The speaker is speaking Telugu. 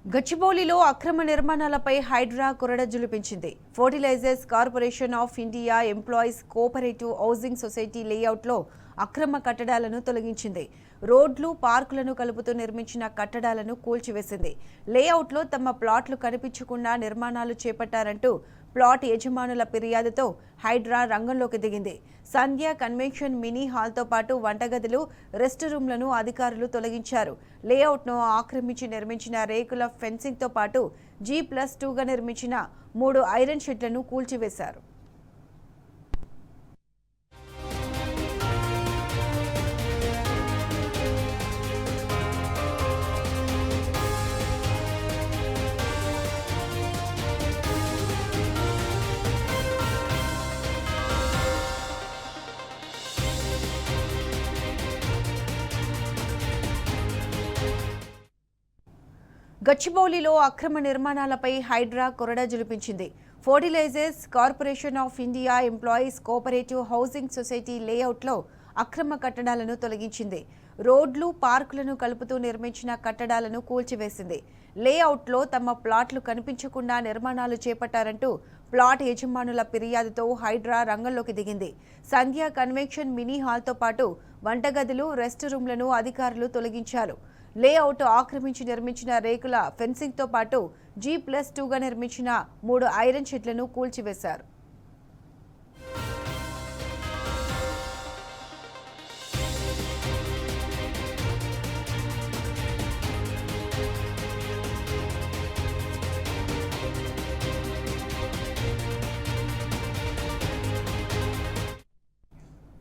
గచ్చిబౌలిలో అక్రమ నిర్మాణాలపై హైడ్రా కొరడ జులిపించింది. Fertilizers corporation of India employees cooperative housing society లేఅవుట్లో అక్రమ కట్టడాలను తొలగించింది. రోడ్లు, పార్కులను కలుపుతూ నిర్మించిన కట్టడాలను కూల్చివేసింది. లేఅవుట్లో తమ ప్లాట్లు కనిపించకుండా నిర్మాణాలు చేపట్టారంటూ ప్లాట్ యజమానుల ఫిర్యాదుతో హైడ్రా రంగంలోకి దిగింది. సంధ్య కన్వెన్షన్ మినీ హాల్తో పాటు వంటగదులు, రెస్ట్ రూమ్లను అధికారులు తొలగించారు. లేఅవుట్ను ఆక్రమించి నిర్మించిన రేకుల ఫెన్సింగ్తో పాటు G+2గా నిర్మించిన 3 ఐరన్ షెడ్లను కూల్చివేశారు. గచ్చిబౌలిలో అక్రమ నిర్మాణాలపై హైడ్రా కొరడ జులిపించింది. Fertilizers corporation of India employees cooperative housing society లేఅవుట్లో అక్రమ కట్టడాలను తొలగించింది. రోడ్లు, పార్కులను కలుపుతూ నిర్మించిన కట్టడాలను కూల్చివేసింది. లేఅవుట్లో తమ ప్లాట్లు కనిపించకుండా నిర్మాణాలు చేపట్టారంటూ ప్లాట్ యజమానుల ఫిర్యాదుతో హైడ్రా రంగంలోకి దిగింది. సంధ్య కన్వెన్షన్ మినీ హాల్తో పాటు వంటగదులు, రెస్ట్ రూమ్లను అధికారులు తొలగించారు. లేఅవుట్ ఆక్రమించి నిర్మించిన రేకుల ఫెన్సింగ్తో పాటు G+2గా నిర్మించిన 3 ఐరన్ షెడ్లను కూల్చివేశారు.